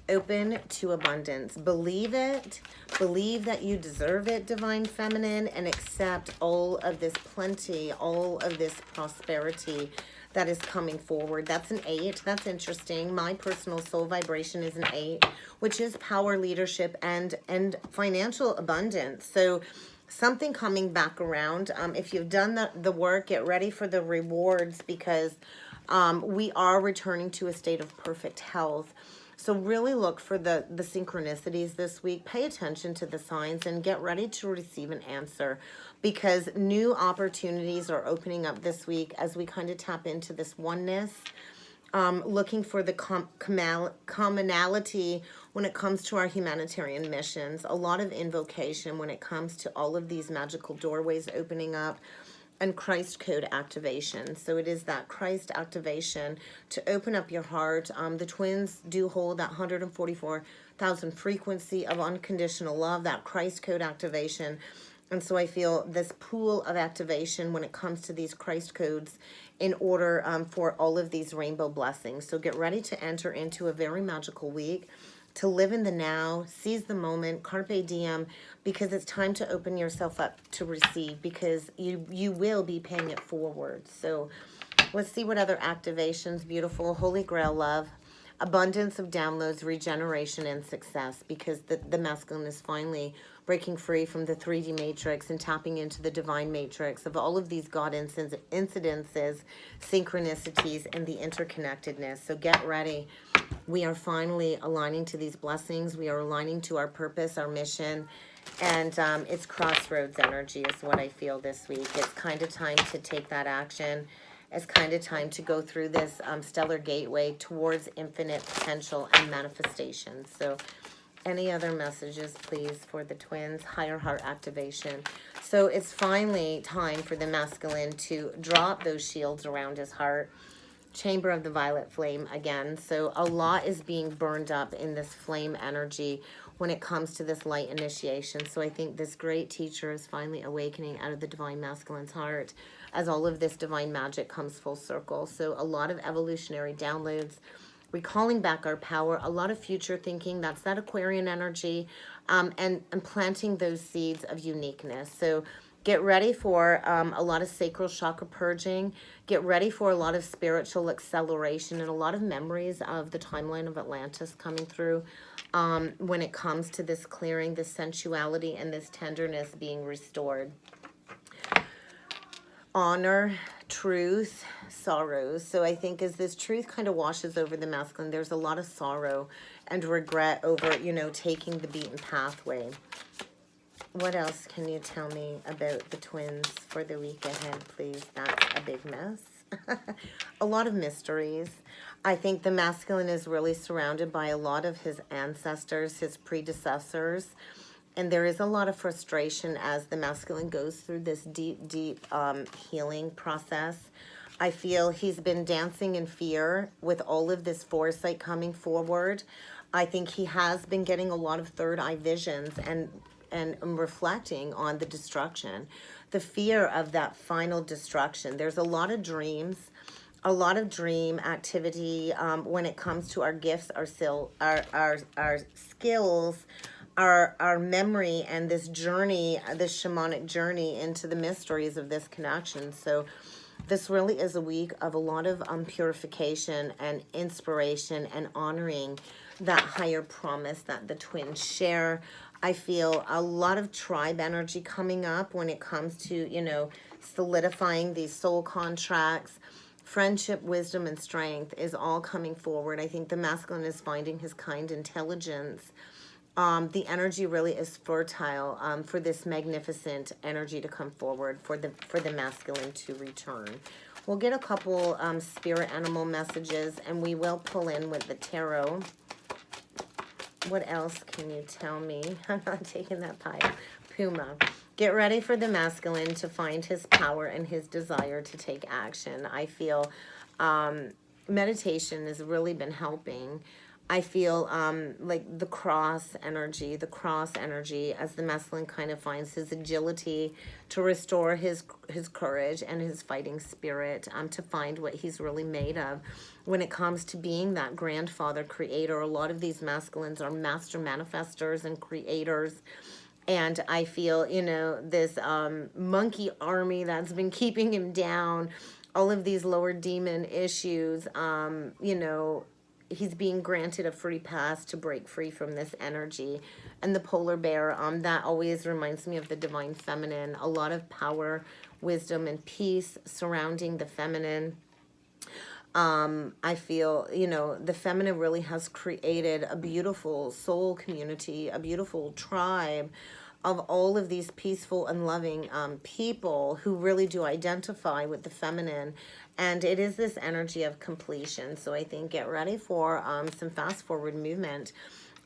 Open to abundance. Believe it. Believe that you deserve it, divine feminine, and accept all of this plenty, all of this prosperity that is coming forward. That's an 8. That's interesting. My personal soul vibration is an 8, which is power, leadership, and financial abundance. So something coming back around. If you've done the work, get ready for the rewards, because we are returning to a state of perfect health. So really look for the synchronicities this week. Pay attention to the signs and get ready to receive an answer, because new opportunities are opening up this week as we kind of tap into this oneness. Looking for the commonality when it comes to our humanitarian missions. A lot of invocation when it comes to all of these magical doorways opening up, and Christ code activation. So it is that Christ activation to open up your heart. The twins do hold that 144,000 frequency of unconditional love, that Christ code activation. And so I feel this pool of activation when it comes to these Christ codes in order for all of these rainbow blessings. So get ready to enter into a very magical week, to live in the now, seize the moment, carpe diem, because it's time to open yourself up to receive, because you will be paying it forward. So let's see what other activations. Beautiful Holy Grail love, abundance of downloads, regeneration, and success, because the masculine is finally breaking free from the 3D matrix and tapping into the divine matrix of all of these God incidences, synchronicities, and the interconnectedness. So get ready. We are finally aligning to these blessings. We are aligning to our purpose, our mission, and it's crossroads energy is what I feel this week. It's kind of time to take that action. It's kind of time to go through this stellar gateway towards infinite potential and manifestation. So any other messages, please, for the twins? Higher heart activation. So it's finally time for the masculine to drop those shields around his heart. Chamber of the violet flame again. So a lot is being burned up in this flame energy when it comes to this light initiation. So I think this great teacher is finally awakening out of the divine masculine's heart as all of this divine magic comes full circle. So a lot of evolutionary downloads, recalling back our power, a lot of future thinking. That's that Aquarian energy, and planting those seeds of uniqueness. So get ready for a lot of sacral chakra purging. Get ready for a lot of spiritual acceleration and a lot of memories of the timeline of Atlantis coming through when it comes to this clearing, this sensuality, and this tenderness being restored. honor, truth, sorrows. So I think as this truth kind of washes over the masculine, there's a lot of sorrow and regret over, you know, taking the beaten pathway. What else can you tell me about the twins for the week ahead, please? That's a big mess. A lot of mysteries. I think the masculine is really surrounded by a lot of his ancestors, his predecessors. And there is a lot of frustration as the masculine goes through this deep, deep healing process. I feel he's been dancing in fear with all of this foresight coming forward. I think he has been getting a lot of third eye visions and reflecting on the destruction, the fear of that final destruction. There's a lot of dreams, a lot of dream activity when it comes to our gifts, our skills, our memory, and this journey, this shamanic journey into the mysteries of this connection. So this really is a week of a lot of purification and inspiration and honoring that higher promise that the twins share. I feel a lot of tribe energy coming up when it comes to, you know, solidifying these soul contracts. Friendship, wisdom, and strength is all coming forward. I think the masculine is finding his kind intelligence. The energy really is fertile for this magnificent energy to come forward, for the masculine to return. We'll get a couple spirit animal messages, and we will pull in with the tarot. What else can you tell me? I'm not taking that pile. Puma. Get ready for the masculine to find his power and his desire to take action. I feel meditation has really been helping. I feel like the cross energy as the masculine kind of finds his agility to restore his courage and his fighting spirit, to find what he's really made of. When it comes to being that grandfather creator, a lot of these masculines are master manifestors and creators. And I feel, you know, this monkey army that's been keeping him down, all of these lower demon issues, you know, he's being granted a free pass to break free from this energy. And the polar bear, that always reminds me of the divine feminine. A lot of power, wisdom, and peace surrounding the feminine. I feel, you know, the feminine really has created a beautiful soul community, a beautiful tribe of all of these peaceful and loving people who really do identify with the feminine. And it is this energy of completion. So I think get ready for some fast forward movement.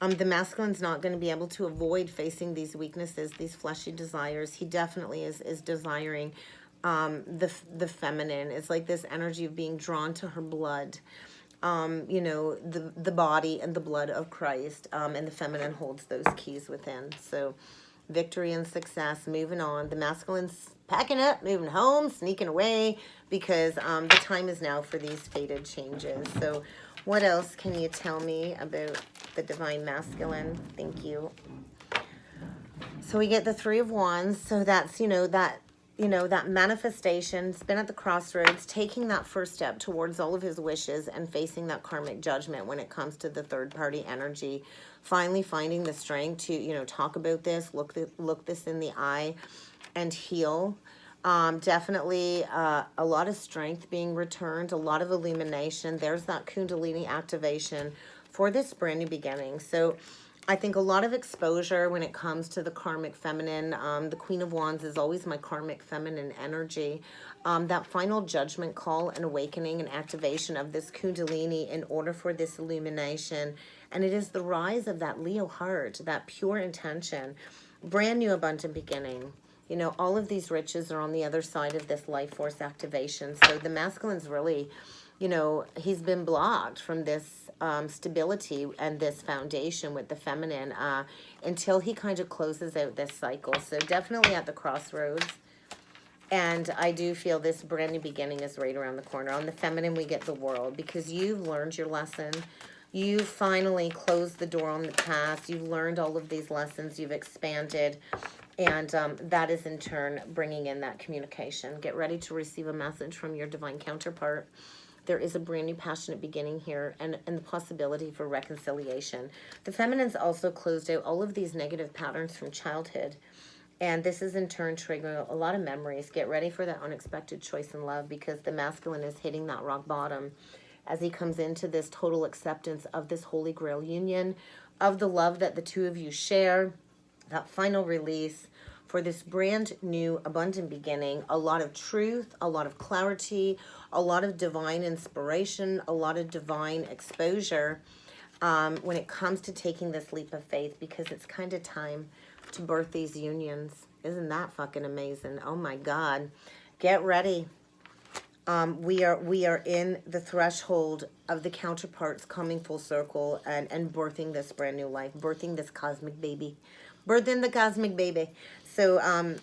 The masculine's not going to be able to avoid facing these weaknesses, these fleshy desires. He definitely is desiring the feminine. It's like this energy of being drawn to her blood. You know, the body and the blood of Christ. And the feminine holds those keys within. So victory and success, moving on. The masculine's packing up, moving home, sneaking away, because the time is now for these fated changes. So what else can you tell me about the divine masculine? Thank you. So we get the Three of Wands. So that's, that manifestation, has been at the crossroads, taking that first step towards all of his wishes and facing that karmic judgment when it comes to the third party energy. Finally finding the strength to, talk about this, look this in the eye and heal. Definitely a lot of strength being returned, a lot of illumination. There's that Kundalini activation for this brand new beginning. So I think a lot of exposure when it comes to the karmic feminine. The Queen of Wands is always my karmic feminine energy. That final judgment call and awakening and activation of this Kundalini in order for this illumination. And it is the rise of that Leo heart, that pure intention, brand new abundant beginning. All of these riches are on the other side of this life force activation. So the masculine's really, he's been blocked from this stability and this foundation with the feminine until he kind of closes out this cycle. So definitely at the crossroads. And I do feel this brand new beginning is right around the corner. On the feminine, we get the world, because you've learned your lesson. You finally closed the door on the past. You've learned all of these lessons. You've expanded. And that is in turn bringing in that communication. Get ready to receive a message from your divine counterpart. There is a brand new passionate beginning here and the possibility for reconciliation. The feminine's also closed out all of these negative patterns from childhood. And this is in turn triggering a lot of memories. Get ready for that unexpected choice in love, because the masculine is hitting that rock bottom as he comes into this total acceptance of this Holy Grail union, of the love that the two of you share, that final release for this brand new abundant beginning. A lot of truth, a lot of clarity, a lot of divine inspiration, a lot of divine exposure when it comes to taking this leap of faith, because it's kind of time to birth these unions. Isn't that fucking amazing? Oh my God. Get ready. We are in the threshold of the counterparts coming full circle and birthing this brand new life, birthing this cosmic baby, birthing the cosmic baby. So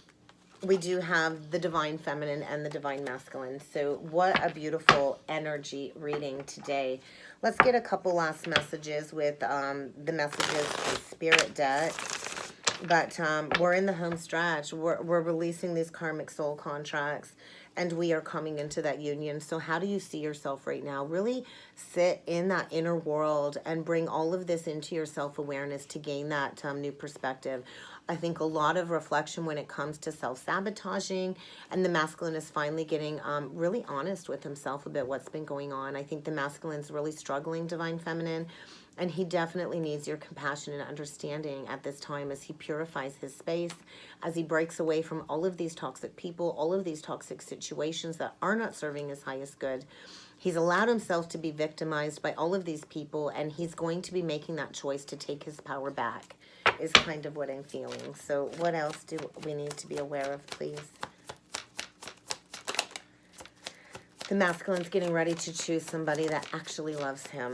we do have the divine feminine and the divine masculine. So what a beautiful energy reading today. Let's get a couple last messages with the messages from Spirit deck. But we're in the home stretch. We're releasing these karmic soul contracts, and we are coming into that union. So how do you see yourself right now? Really sit in that inner world and bring all of this into your self-awareness to gain that new perspective. I think a lot of reflection when it comes to self-sabotaging, and the masculine is finally getting really honest with himself about what's been going on. I think the masculine's really struggling, divine feminine, and he definitely needs your compassion and understanding at this time as he purifies his space, as he breaks away from all of these toxic people, all of these toxic situations that are not serving his highest good. He's allowed himself to be victimized by all of these people, and he's going to be making that choice to take his power back, is kind of what I'm feeling. So what else do we need to be aware of, please? The masculine's getting ready to choose somebody that actually loves him,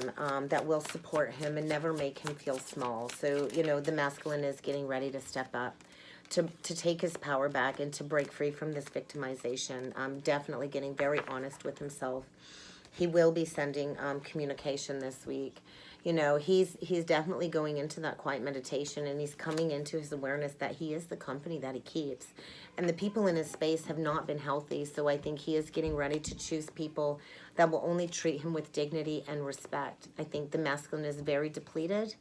that will support him and never make him feel small. So, you know, the masculine is getting ready to step up, to take his power back and to break free from this victimization. Definitely getting very honest with himself. He will be sending communication this week. You know, he's definitely going into that quiet meditation, and he's coming into his awareness that he is the company that he keeps. And the people in his space have not been healthy, so I think he is getting ready to choose people that will only treat him with dignity and respect. I think the masculine is very depleted,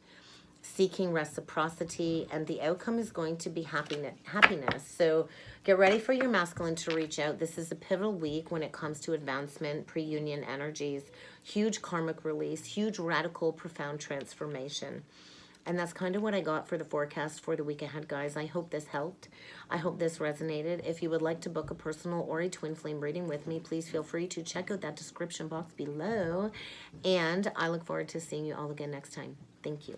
seeking reciprocity, and the outcome is going to be happiness. So get ready for your masculine to reach out. This is a pivotal week when it comes to advancement, pre-union energies, huge karmic release, huge radical, profound transformation. And that's kind of what I got for the forecast for the week ahead, guys. I hope this helped. I hope this resonated. If you would like to book a personal or a twin flame reading with me, please feel free to check out that description box below. And I look forward to seeing you all again next time. Thank you.